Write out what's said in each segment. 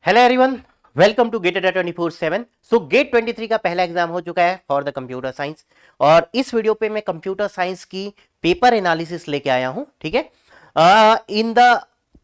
Hello everyone, welcome to GATE Adda 24/7। So gate 23 का पहला exam हो चुका है फॉर द कंप्यूटर साइंस और इस वीडियो पे मैं कंप्यूटर साइंस की पेपर एनालिसिस लेके आया हूं। ठीक है, इन द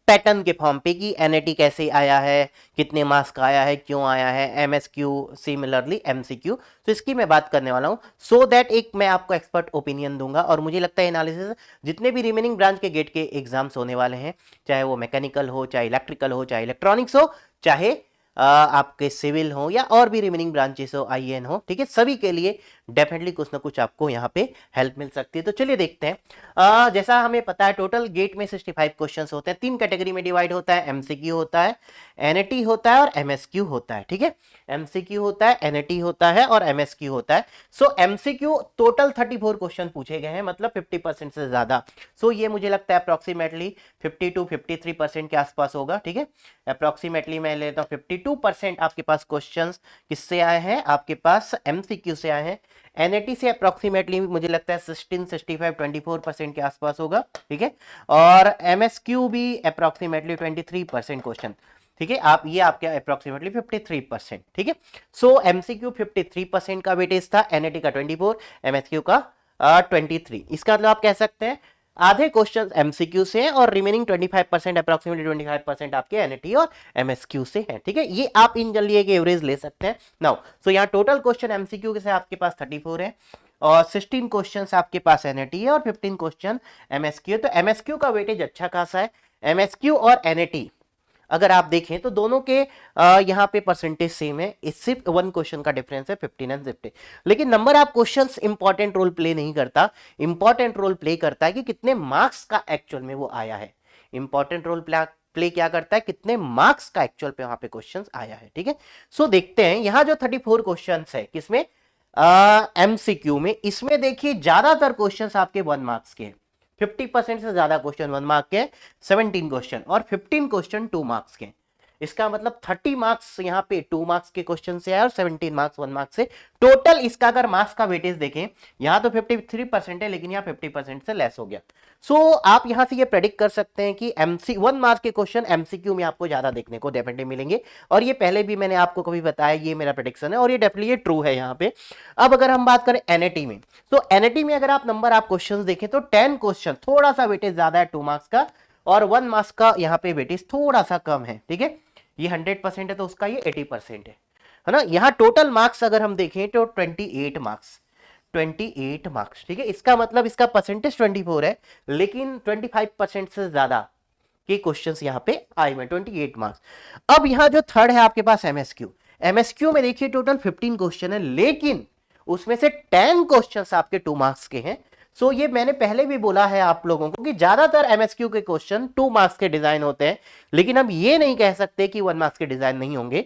पैटर्न के फॉर्म पे कि एनएटी कैसे आया है, कितने मार्क्स का आया है, क्यों आया है, एमएसक्यू सिमिलरली एमसीक्यू। तो इसकी मैं बात करने वाला हूं सो दैट एक मैं आपको एक्सपर्ट ओपिनियन दूंगा और मुझे लगता है एनालिसिस जितने भी रिमेनिंग ब्रांच के गेट के एग्जाम्स होने वाले हैं, चाहे वो मैकेनिकल हो, चाहे इलेक्ट्रिकल हो, चाहे इलेक्ट्रॉनिक्स हो, चाहे आपके सिविल हो या और भी रिमेनिंग ब्रांचेस हो, आईएन हो, ठीक है, सभी के लिए डेफिनेटली कुछ ना कुछ आपको यहाँ पे हेल्प मिल सकती है। तो चलिए देखते हैं। जैसा हमें पता है टोटल गेट में 65 क्वेश्चंस होते हैं, 3 कैटेगरी में डिवाइड होता है, एमसीक्यू होता है, एनएटी होता है और एमएसक्यू होता है। ठीक है, एमसीक्यू होता है, एनएटी होता है और एमएसक्यू होता है। सो एमसीक्यू टोटल 34 क्वेश्चन पूछे गए हैं, मतलब 50% से ज्यादा। सो ये मुझे लगता है अप्रोक्सीमेटली 50 to 53% के आसपास होगा। ठीक है, अप्रोक्सीमेटली मैं लेता हूँ 52% आपके पास क्वेश्चंस किससे आए हैं, आपके पास एमसीक्यू से आए हैं। एनएटी से अप्रोक्सीमेटली मुझे लगता है 16, 65, 24% के आसपास होगा। ठीक है, और एमएसक्यू भी अप्रोक्सीमेटली 23% क्वेश्चन। ठीक है, आप ये आपके अप्रोक्सीमेटली 53%। ठीक है, सो एमसीक्यू 53% का वेटेज था, एनएटी का 24, एमएसक्यू का 23। इसका मतलब आप कह सकते हैं आधे क्वेश्चन एमसीक्यू से हैं और रिमेनिंग 25% अप्रोक्सीमेटली 25% आपके एनएटी और एमएसक्यू से हैं। ठीक है, ये आप इन जनरली एक एवरेज ले सकते हैं। नाउ सो यहाँ टोटल क्वेश्चन एमसीक्यू के से आपके पास 34 है और 16 क्वेश्चंस आपके पास एनएटी है और 15 क्वेश्चन एमएसक्यू। तो एमएसक्यू का वेटेज अच्छा खासा है। एमएसक्यू और एनएटी अगर आप देखें तो दोनों के यहाँ पे परसेंटेज सेम है, इस सिर्फ 1 क्वेश्चन का डिफरेंस है, 15 एंड 50। लेकिन number of questions important role play नहीं करता, इंपॉर्टेंट रोल प्ले करता है कि कितने मार्क्स का एक्चुअल में वो आया है। इंपॉर्टेंट रोल प्ले क्या करता है, कितने मार्क्स का एक्चुअल पे वहां पे क्वेश्चन आया है। ठीक है, सो देखते हैं यहाँ जो 34 क्वेश्चन है किसमें, एमसीक्यू में, इसमें देखिए ज्यादातर क्वेश्चन आपके 1 मार्क्स के, 50% से ज्यादा क्वेश्चन 1 मार्क के, 17 क्वेश्चन और 15 क्वेश्चन 2 मार्क्स के। इसका मतलब 30 मार्क्स यहाँ पे 2 मार्क्स के क्वेश्चन से आया और 17 मार्क्स 1 मार्क्स से। टोटल इसका अगर मार्क्स का वेटेज देखें, यहाँ तो 53% है लेकिन यहाँ 50% से लेस हो गया। सो आप यहां से ये प्रेडिक्ट कर सकते हैं कि एमसी 1 मार्क्स के क्वेश्चन एमसीक्यू में आपको ज्यादा देखने को डेफिनेटली मिलेंगे और ये पहले भी मैंने आपको कभी बताया, ये मेरा प्रेडिक्शन है और ये डेफिनेटली ट्रू है यहाँ पे। अब अगर हम बात करें एनएटी में, तो एनएटी में अगर आप नंबर आप क्वेश्चंस देखें तो 10 क्वेश्चन, थोड़ा सा वेटेज ज्यादा है 2 मार्क्स का और 1 मार्क्स का यहाँ पे वेटेज थोड़ा सा कम है। ठीक है, ये 100% है तो उसका ये 80% है ना। यहाँ टोटल मार्क्स अगर हम देखें तो 28 मार्क्स, 28 मार्क्स। ठीक है, इसका मतलब इसका परसेंटेज 24 है लेकिन 25% से ज्यादा के क्वेश्चंस यहाँ पे आए हुए, 28 मार्क्स। अब यहाँ जो थर्ड है आपके पास एमएसक्यू, एमएसक्यू में देखिए टोटल 15 क्वेश्चन है लेकिन उसमें से 10 क्वेश्चंस आपके 2 मार्क्स के हैं। सो ये मैंने पहले भी बोला है आप लोगों को कि ज्यादातर एमएसक्यू के क्वेश्चन 2 मार्क्स के डिजाइन होते हैं, लेकिन हम ये नहीं कह सकते कि 1 मार्क्स के डिजाइन नहीं होंगे।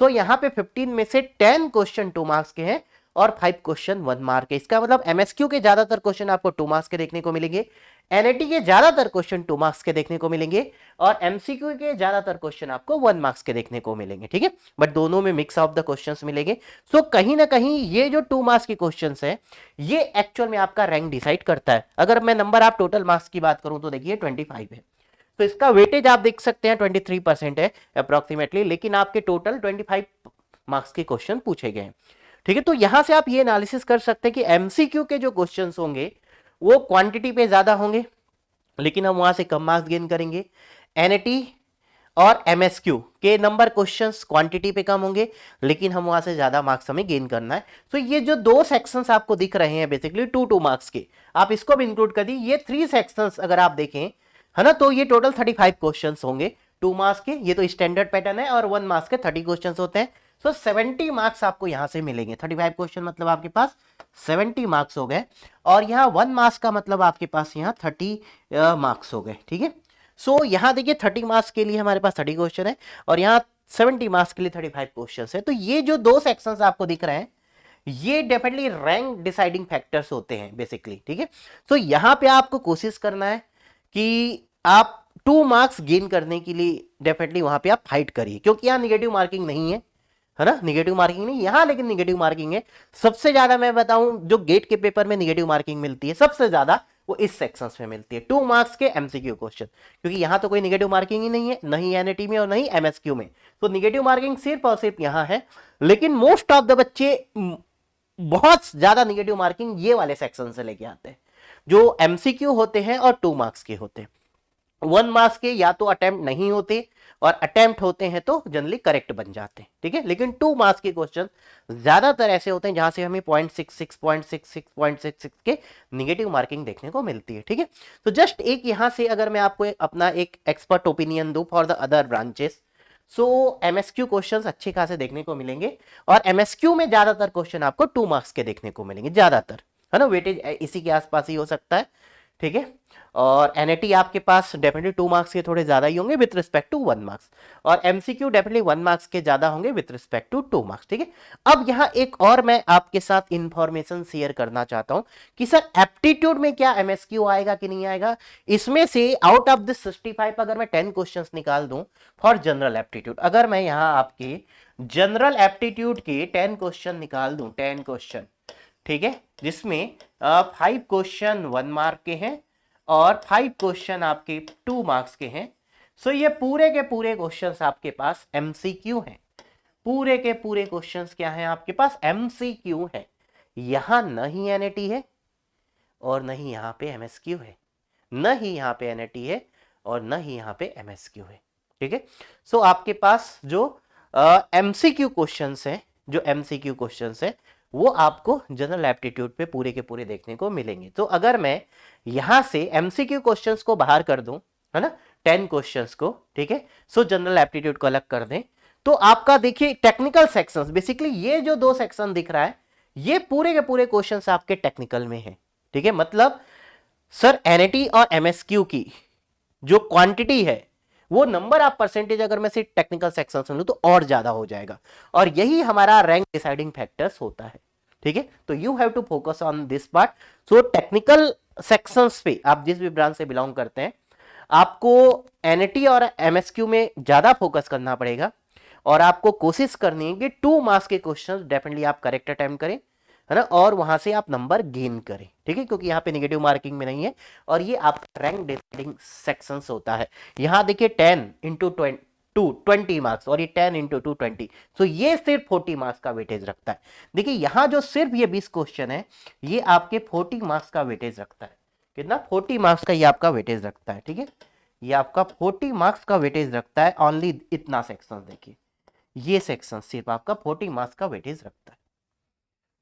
सो यहाँ पे 15 में से 10 क्वेश्चन 2 मार्क्स के हैं और 5 क्वेश्चन 1 मार्क है। इसका मतलब एमएसक्यू के ज्यादातर क्वेश्चन आपको 2 मार्क्स के देखने को मिलेंगे, एनएटी के ज्यादातर क्वेश्चन 2 मार्क्स के देखने को मिलेंगे और एमसीक्यू के ज्यादातर क्वेश्चन आपको 1 मार्क्स के देखने को मिलेंगे। ठीक है, बट दोनों में मिक्स ऑफ द क्वेश्चंस मिलेंगे। सो कहीं ना कहीं ये जो 2 मार्क्स के क्वेश्चंस है ये एक्चुअल में आपका रैंक डिसाइड करता है। अगर मैं नंबर आप टोटल मार्क्स की बात करूं तो देखिए 25 है, तो इसका वेटेज आप देख सकते हैं 23% है अप्रोक्सीमेटली, लेकिन आपके टोटल 25 मार्क्स के क्वेश्चन पूछे गए हैं। ठीक है, तो यहां से आप ये एनालिसिस कर सकते हैं कि एमसीक्यू के जो क्वेश्चंस होंगे वो क्वांटिटी पे ज्यादा होंगे लेकिन हम वहां से कम मार्क्स गेन करेंगे। एनएटी और एमएसक्यू के नंबर क्वेश्चंस क्वांटिटी पे कम होंगे लेकिन हम वहां से ज्यादा मार्क्स हमें गेन करना है। तो ये जो 2 सेक्शंस आपको दिख रहे हैं बेसिकली 2 मार्क्स के, आप इसको भी इंक्लूड कर दी, ये 3 सेक्शंस अगर आप देखें है ना, तो ये टोटल 35 क्वेश्चंस होंगे 2 मार्क्स के। ये तो स्टैंडर्ड पैटर्न है और 1 मार्क्स के 30 क्वेश्चंस होते हैं। सो 70 मार्क्स आपको यहां से मिलेंगे, 35 क्वेश्चन मतलब आपके पास 70 मार्क्स हो गए और यहाँ 1 मार्क्स का मतलब आपके पास यहाँ 30 मार्क्स हो गए। ठीक है, सो यहाँ देखिए 30 मार्क्स के लिए हमारे पास 30 क्वेश्चन है और यहाँ 70 मार्क्स के लिए 35 क्वेश्चन है। तो ये जो 2 सेक्शंस आपको दिख रहे हैं ये डेफिनेटली रैंक डिसाइडिंग फैक्टर्स होते हैं बेसिकली। ठीक है, सो यहाँ पे आपको कोशिश करना है कि आप 2 मार्क्स गेन करने के लिए डेफिनेटली वहां पे आप फाइट करिए, क्योंकि यहाँ निगेटिव मार्किंग नहीं है ना, निगेटिव मार्किंग नहीं यहां, लेकिन निगेटिव मार्किंग है सबसे ज्यादा। मैं बताऊं जो गेट के पेपर में निगेटिव मार्किंग मिलती है सबसे ज्यादा वो इस सेक्शंस में मिलती है, 2 मार्क्स के एमसीक्यू क्वेश्चन, क्योंकि यहां तो कोई निगेटिव मार्किंग ही नहीं है, नहीं एनएटी में और नहीं एमएसक्यू में, तो निगेटिव मार्किंग सिर्फ और सिर्फ यहां है। लेकिन मोस्ट ऑफ द बच्चे बहुत ज्यादा निगेटिव मार्किंग ये वाले सेक्शन से लेके आते हैं, जो एमसीक्यू होते हैं और 2 मार्क्स के होते हैं। 1 मार्क्स के या तो अटेम्प्ट नहीं होते, और अटेम्प्ट होते हैं तो जनरली करेक्ट बन जाते हैं, ठीक है। लेकिन 2 मार्क्स के क्वेश्चन ज्यादातर ऐसे होते हैं जहां से हमें 0.66, 0.66, 0.66 के निगेटिव मार्किंग देखने को मिलती है, ठीक है। तो जस्ट एक यहां से अगर मैं आपको अपना एक एक्सपर्ट ओपिनियन दूं for the other branches, so MSQ questions अच्छे खासे देखने को मिलेंगे, और एमएसक्यू में ज्यादातर क्वेश्चन आपको 2 मार्क्स के देखने को मिलेंगे ज्यादातर, है ना। वेटेज इसी के आसपास ही हो सकता है, ठीक है। और एनएटी आपके पास डेफिनेटली 2 मार्क्स के थोड़े ज्यादा ही होंगे विथ रिस्पेक्ट टू 1 मार्क्स, और एमसीक्यू डेफिनेटली 1 मार्क्स के ज्यादा होंगे विथ रिस्पेक्ट टू 2 मार्क्स, ठीक है। अब यहां एक और मैं आपके साथ इंफॉर्मेशन शेयर करना चाहता हूं कि सर एप्टीट्यूड में क्या एमएसक्यू आएगा कि नहीं आएगा। इसमें से आउट ऑफ दिस 65 अगर मैं 10 क्वेश्चंस निकाल दूं फॉर जनरल एप्टीट्यूड, अगर मैं यहां आपके जनरल एप्टीट्यूड के 10 क्वेश्चन निकाल दूं, 10 क्वेश्चन, ठीक है, जिसमें 5 क्वेश्चन 1 मार्क के हैं और 5 क्वेश्चन आपके 2 मार्क्स के हैं। सो ये पूरे के पूरे क्वेश्चंस आपके पास एमसीक्यू हैं, पूरे के पूरे क्वेश्चंस क्या हैं आपके पास, एमसीक्यू है। यहां न ही एनएटी है और न ही यहां पे एमएसक्यू है, न ही यहां पे एनएटी है और न ही यहां पे एमएसक्यू है, ठीक है। सो आपके पास जो एमसीक्यू क्वेश्चंस है, जो एमसीक्यू क्वेश्चंस है, वो आपको जनरल एप्टीट्यूड पे पूरे के पूरे देखने को मिलेंगे। तो अगर मैं यहां से एमसीक्यू क्वेश्चंस को बाहर कर दूं, है ना, 10 क्वेश्चंस को, ठीक है, सो जनरल एप्टीट्यूड को अलग कर दें, तो आपका देखिए टेक्निकल सेक्शंस, बेसिकली ये जो 2 सेक्शन दिख रहा है, ये पूरे के पूरे क्वेश्चंस आपके टेक्निकल में है, ठीक है। मतलब सर एनएटी और एमएसक्यू की जो क्वांटिटी है, वो नंबर ऑफ परसेंटेज अगर मैं सिर्फ टेक्निकल सेक्शन से लूं तो और ज्यादा हो जाएगा, और यही हमारा रैंक डिसाइडिंग फैक्टर्स होता है, ठीक है। तो you have to focus on this part. So technical sections पे आप जिस भी ब्रांच से बिलोंग करते हैं, आपको एनएटी और एमएसक्यू में ज्यादा फोकस करना पड़ेगा, और आपको कोशिश करनी है कि 2 मार्क्स के क्वेश्चन डेफिनेटली आप करेक्ट अटेम्प्ट करें, है ना, और वहां से आप नंबर गेन करें, ठीक है, क्योंकि यहाँ पे नेगेटिव मार्किंग में नहीं है, और ये आपका रैंक डिसाइडिंग सेक्शंस होता है। यहाँ देखिए 10 इंटू 20 मार्क्स, और ये 10 इंटू 220, तो ये सिर्फ 40 मार्क्स का वेटेज रखता है। देखिए यहाँ जो सिर्फ ये 20 क्वेश्चन है, ये आपके 40 मार्क्स का वेटेज रखता है। कितना? 40 मार्क्स का ये आपका वेटेज रखता है, ठीक है। ये आपका 40 मार्क्स का वेटेज रखता है, ओनली इतना सेक्शन। देखिए ये सेक्शन सिर्फ आपका 40 मार्क्स का वेटेज रखता है,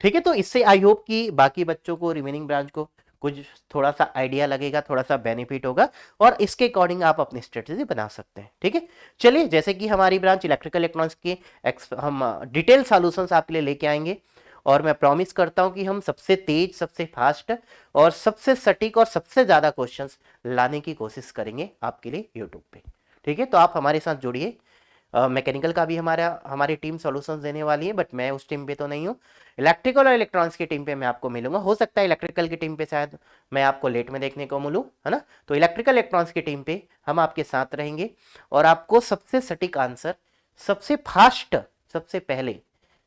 ठीक है। तो इससे आई होप कि बाकी बच्चों को, रिमेनिंग ब्रांच को कुछ थोड़ा सा आइडिया लगेगा, थोड़ा सा बेनिफिट होगा, और इसके अकॉर्डिंग आप अपनी स्ट्रेटेजी बना सकते हैं, ठीक है। चलिए, जैसे कि हमारी ब्रांच इलेक्ट्रिकल इलेक्ट्रॉनिक्स की हम डिटेल सॉल्यूशंस आपके लिए लेके आएंगे, और मैं प्रॉमिस करता हूं कि हम सबसे तेज, सबसे फास्ट और सबसे सटीक और सबसे ज्यादा क्वेश्चंस लाने की कोशिश करेंगे आपके लिए यूट्यूब पे, ठीक है। तो आप हमारे साथ जुड़िए। मैकेनिकल का भी हमारी टीम सॉल्यूशंस देने वाली है, बट मैं उस टीम पे तो नहीं हूँ। इलेक्ट्रिकल और इलेक्ट्रॉनिक्स की टीम पे मैं आपको मिलूंगा। हो सकता है इलेक्ट्रिकल की टीम पे शायद मैं आपको लेट में देखने को मिलूँ, है ना। तो इलेक्ट्रिकल इलेक्ट्रॉनिक्स की टीम पे हम आपके साथ रहेंगे, और आपको सबसे सटीक आंसर, सबसे फास्ट, सबसे पहले,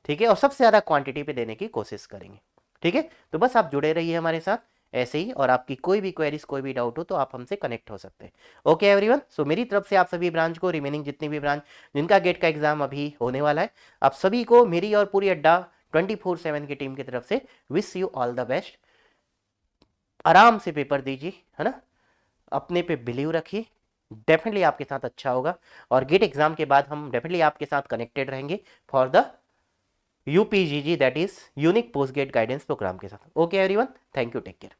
ठीक है, और सबसे ज्यादा क्वांटिटी पे देने की कोशिश करेंगे, ठीक है। तो बस आप जुड़े रहिए हमारे साथ ऐसे ही, और आपकी कोई भी क्वेरीज, कोई भी डाउट हो तो आप हमसे कनेक्ट हो सकते हैं। ओके एवरीवन, सो मेरी तरफ से आप सभी ब्रांच को, रिमेनिंग जितनी भी ब्रांच जिनका गेट का एग्जाम अभी होने वाला है, आप सभी को मेरी और पूरी अड्डा 24/7 की टीम की तरफ से wish you all the best. आराम से पेपर दीजिए, है ना, अपने पे बिलीव रखिए, डेफिनेटली आपके साथ अच्छा होगा, और गेट एग्जाम के बाद हम डेफिनेटली आपके साथ कनेक्टेड रहेंगे for the UPGG, that is unique post GATE guidance program के साथ। Okay everyone, thank you, take care.